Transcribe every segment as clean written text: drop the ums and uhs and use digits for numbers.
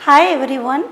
Hi everyone,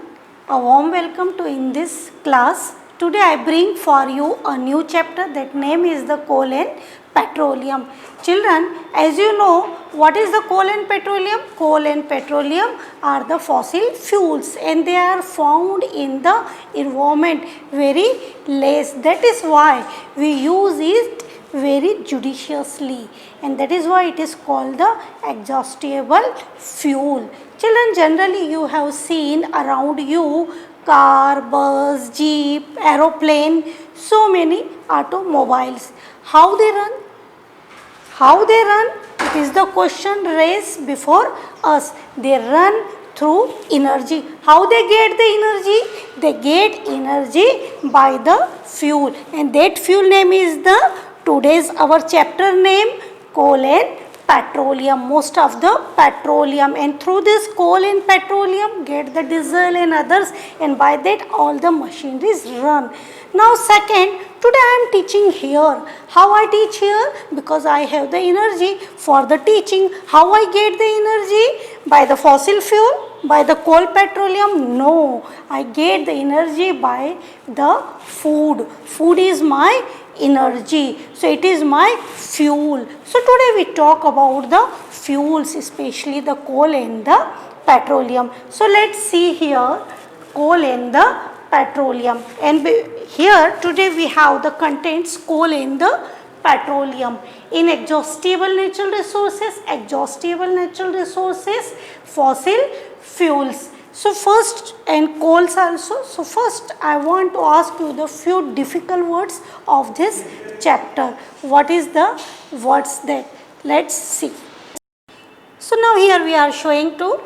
a warm welcome to in this class. Today I bring for you a new chapter that name is the coal and petroleum. Children, as you know, what is the coal and petroleum? Coal and petroleum are the fossil fuels and they are found in the environment very less. That is why we use it very judiciously and that is why it is called the exhaustible fuel. Children, generally you have seen around you car, bus, jeep, aeroplane, so many automobiles. How they run? How they run? It is the question raised before us. They run through energy. How they get the energy? They get energy by the fuel and that fuel name is the today's our chapter name coal and petroleum. Most of the petroleum and through this coal and petroleum get the diesel and others and by that all the machineries run. Now second, today I am teaching here. How I teach here? Because I have the energy for the teaching. How I get the energy? By the fossil fuel? By the coal petroleum? No, I get the energy by the food. Food is my energy. So it is my fuel. So today we talk about the fuels, especially the coal and the petroleum. So let's see here coal and the petroleum and here today we have the contents coal and the petroleum. Inexhaustible natural resources, exhaustible natural resources, fossil fuels. So first and coals also. So first I want to ask you the few difficult words of this chapter. What is the words that? Let's see. So now here we are showing to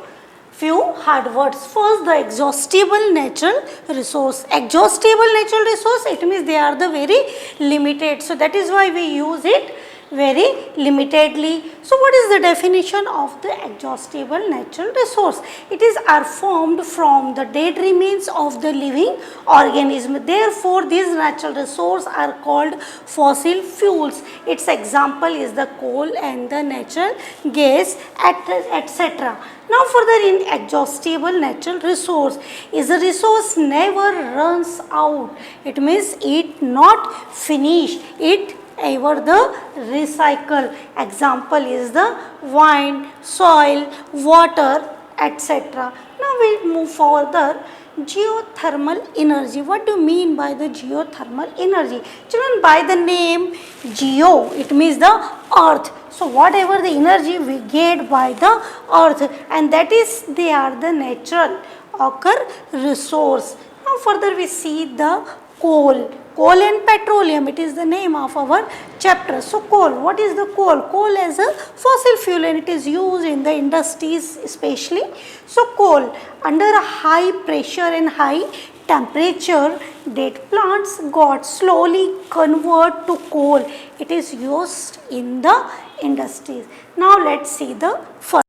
few hard words. First, the exhaustible natural resource. Exhaustible natural resource, it means they are the very limited. So that is why we use it very limitedly. So what is the definition of the exhaustible natural resource? It is are formed from the dead remains of the living organism. Therefore, these natural resources are called fossil fuels. Its example is the coal and the natural gas, etc. Now further, inexhaustible natural resource is a resource never runs out. It means it not finish. It ever the recycle. Example is the wind, soil, water, etc. Now we move further. Geothermal energy. What do you mean by the geothermal energy? Children, by the name geo, it means the earth. So whatever the energy we get by the earth and that is they are the natural occur resource. Now further we see the coal. Coal and petroleum, it is the name of our chapter. So coal, what is the coal? Coal as a fossil fuel and it is used in the industries especially. So coal under a high pressure and high temperature that plants got slowly convert to coal. It is used in the industries. Now let's see the first.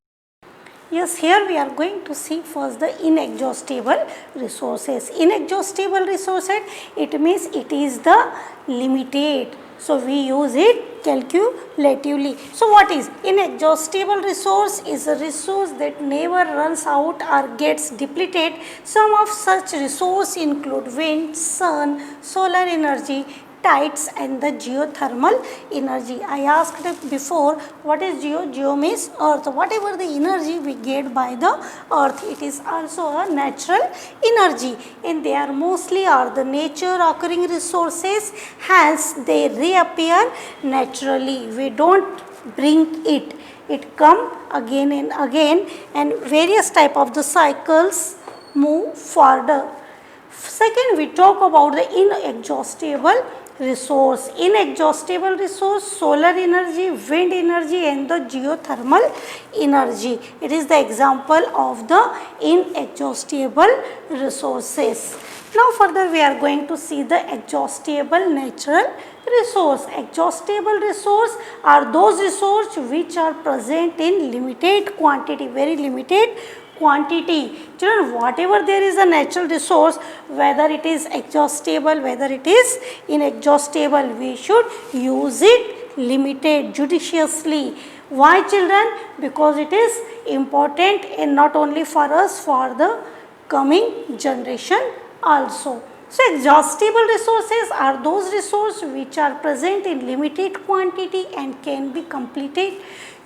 Yes, here we are going to see first the inexhaustible resources. Inexhaustible resources, it means it is the limited. So we use it calculatively. So what is inexhaustible resource? Is a resource that never runs out or gets depleted. Some of such resources include wind, sun, solar energy, tides and the geothermal energy. I asked before what is geo? Geo means earth. Whatever the energy we get by the earth, it is also a natural energy and they are mostly are the nature occurring resources, hence they reappear naturally. We don't bring it. It come again and various type of the cycles move further. Second, we talk about the inexhaustible resource. Inexhaustible resource, solar energy, wind energy and the geothermal energy. It is the example of the inexhaustible resources. Now further we are going to see the exhaustible natural resource. Exhaustible resource are those resources which are present in limited quantity, very limited quantity. Children, whatever there is a natural resource, whether it is exhaustible, whether it is inexhaustible, we should use it limited, judiciously. Why children? Because it is important and not only for us, for the coming generation also. So exhaustible resources are those resources which are present in limited quantity and can be completed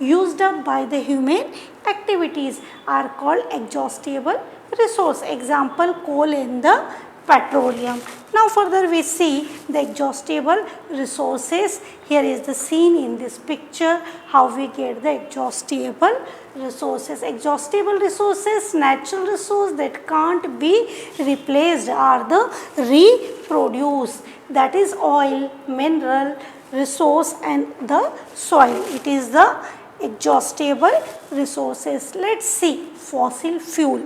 used up by the human activities are called exhaustible resource. Example, coal and the petroleum. Now further we see the exhaustible resources. Here is the scene in this picture how we get the exhaustible resources. Exhaustible resources, natural resource that can't be replaced are the reproduced, that is oil, mineral resource and the soil. It is the exhaustible resources. Let's see fossil fuel.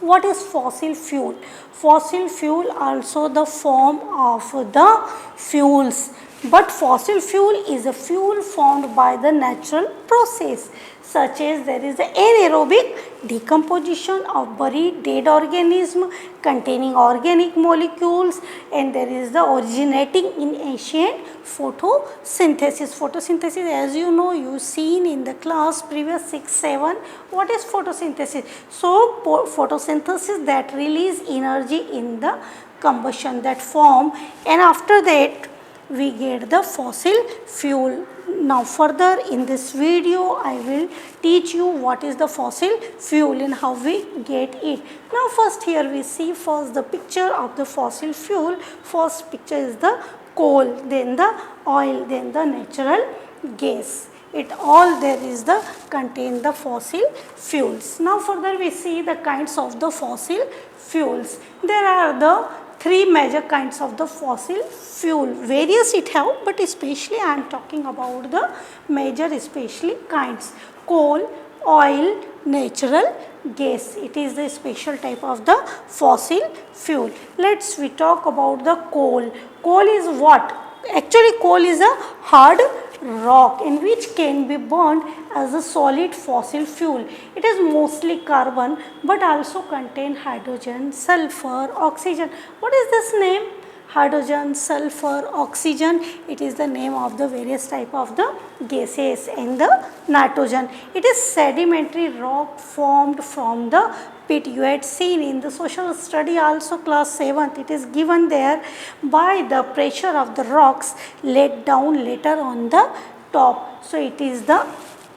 What is fossil fuel? Fossil fuel also the form of the fuels, but fossil fuel is a fuel formed by the natural process, such as there is the anaerobic decomposition of buried dead organism containing organic molecules, and there is the originating in ancient photosynthesis. Photosynthesis, as you know, you seen in the class previous 6, 7. What is photosynthesis? So photosynthesis that release energy in the combustion, that form, and after that we get the fossil fuel. Now further in this video I will teach you what is the fossil fuel and how we get it. Now first here we see first the picture of the fossil fuel. First picture is the coal, then the oil, then the natural gas. It all there is the contain the fossil fuels. Now further we see the kinds of the fossil fuels. There are the three major kinds of the fossil fuel. Various it have, but especially I am talking about the major especially kinds: coal, oil, natural gas. It is the special type of the fossil fuel. Let's we talk about the coal. Coal is what? Actually coal is a hard rock in which can be burned as a solid fossil fuel. It is mostly carbon but also contain hydrogen, sulfur, oxygen. What is this name? Hydrogen, sulfur, oxygen. It is the name of the various type of the gases and the nitrogen. It is sedimentary rock formed from the pit. You had seen in the social study also class 7th. It is given there by the pressure of the rocks let down later on the top. So it is the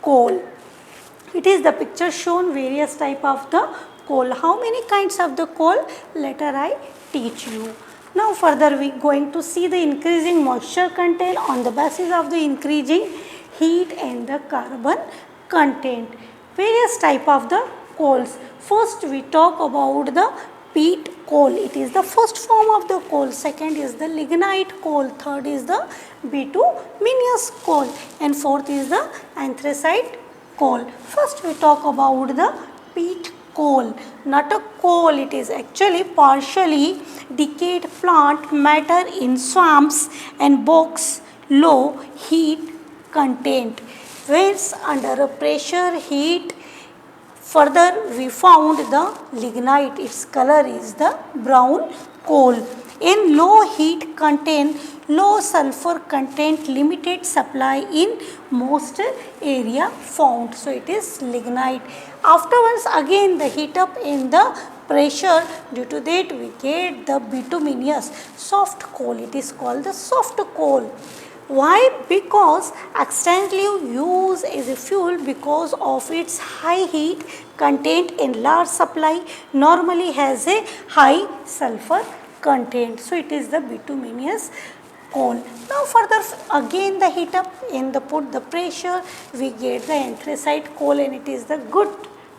coal. It is the picture shown various type of the coal. How many kinds of the coal? Later I teach you. Now further we going to see the increasing moisture content on the basis of the increasing heat and the carbon content. Various type of the coals. First we talk about the peat coal. It is the first form of the coal. Second is the lignite coal. Third is the bituminous coal. And fourth is the anthracite coal. First we talk about the peat coal. Not a coal, it is actually partially decayed plant matter in swamps and bogs, low heat content. Whereas under a pressure heat, further we found the lignite. Its color is the brown coal. In low heat content, low sulfur content, limited supply in most area found. So it is lignite. Afterwards again the heat up in the pressure, due to that we get the bituminous soft coal. It is called the soft coal. Why? Because extensively used as a fuel because of its high heat content in large supply, normally has a high sulfur content. So it is the bituminous coal. Now further again the heat up in the put the pressure, we get the anthracite coal, and it is the good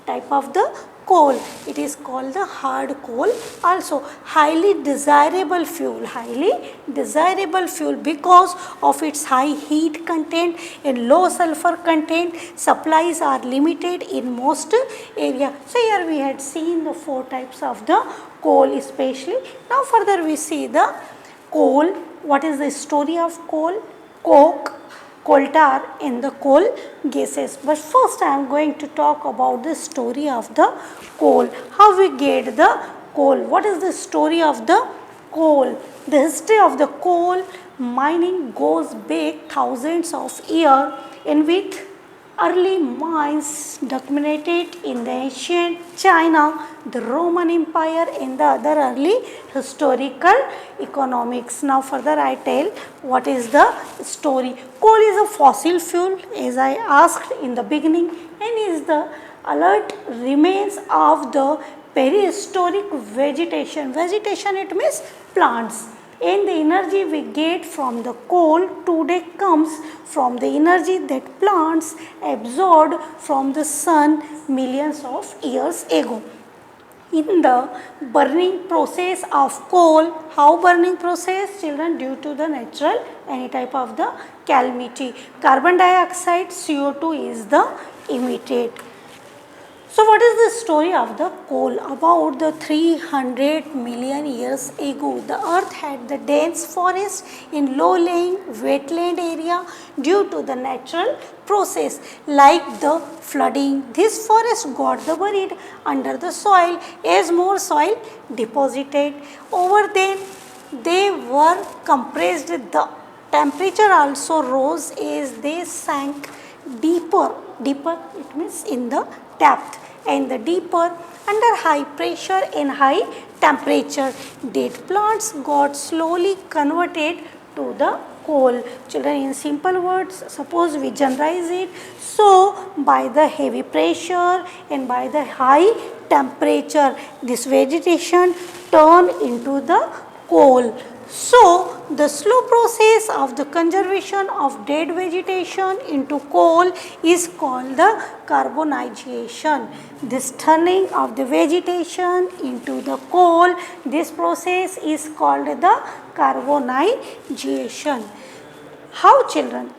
type of the coal. It is called the hard coal. Also highly desirable fuel. Highly desirable fuel because of its high heat content and low sulfur content. Supplies are limited in most area. So here we had seen the four types of the coal especially. Now further we see the coal. What is the story of coal? Coke, coal tar and the coal gases. But first I am going to talk about the story of the coal. How we get the coal? What is the story of the coal? The history of the coal mining goes back thousands of years, in which early mines documented in the ancient China, the Roman Empire, and the other early historical economics. Now further I tell what is the story. Coal is a fossil fuel, as I asked in the beginning, and is the alert remains of the prehistoric vegetation. Vegetation, it means plants. And the energy we get from the coal today comes from the energy that plants absorbed from the sun millions of years ago. In the burning process of coal, how burning process children? Due to the natural any type of the calamity, carbon dioxide, CO2 is the emitted. So what is the story of the coal? About the 300 million years ago, the earth had the dense forest in low-lying wetland area due to the natural process like the flooding. This forest got the buried under the soil as more soil deposited. Over them, they were compressed. The temperature also rose as they sank deeper. Deeper, it means in the depth, and the deeper under high pressure and high temperature. Dead plants got slowly converted to the coal. Children, in simple words, suppose we generalize it. So by the heavy pressure and by the high temperature, this vegetation turn into the coal. So the slow process of the conservation of dead vegetation into coal is called the carbonization. This turning of the vegetation into the coal, this process is called the carbonization. How, children?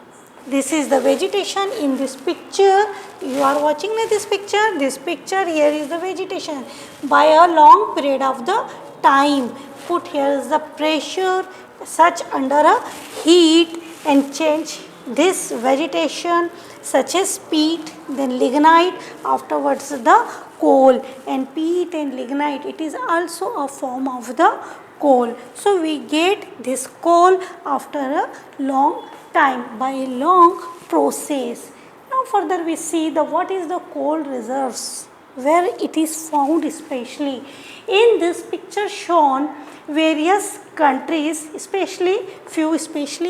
This is the vegetation in this picture. You are watching this picture. This picture here is the vegetation. By a long period of the time, put here is the pressure such under a heat and change this vegetation such as peat, then lignite, afterwards the coal. And peat and lignite, it is also a form of the coal. So we get this coal after a long time by a long process. Now further we see the what is the coal reserves, where it is found especially. In this picture shown various countries, especially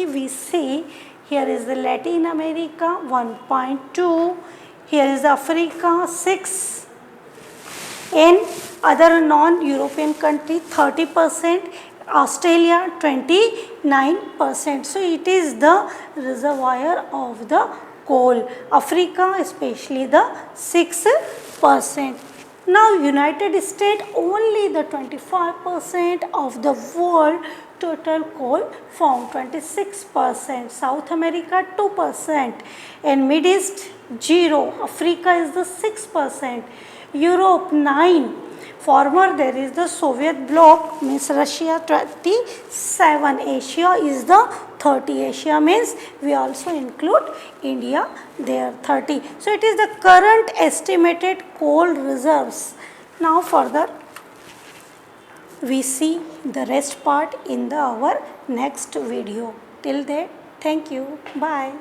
we see here is the Latin America 1.2, here is Africa 6, in other non-European country 30%, Australia 29%. So it is the reservoir of the coal. Africa especially the 6%. Now United States only the 25% of the world total coal found, 26%, South America 2%, and Mid East 0, Africa is the 6%, Europe 9, former there is the Soviet bloc means Russia 27, Asia is the 30, Asia means we also include India there 30. So it is the current estimated coal reserves. Now further we see the rest part in our next video. Till then, thank you. Bye.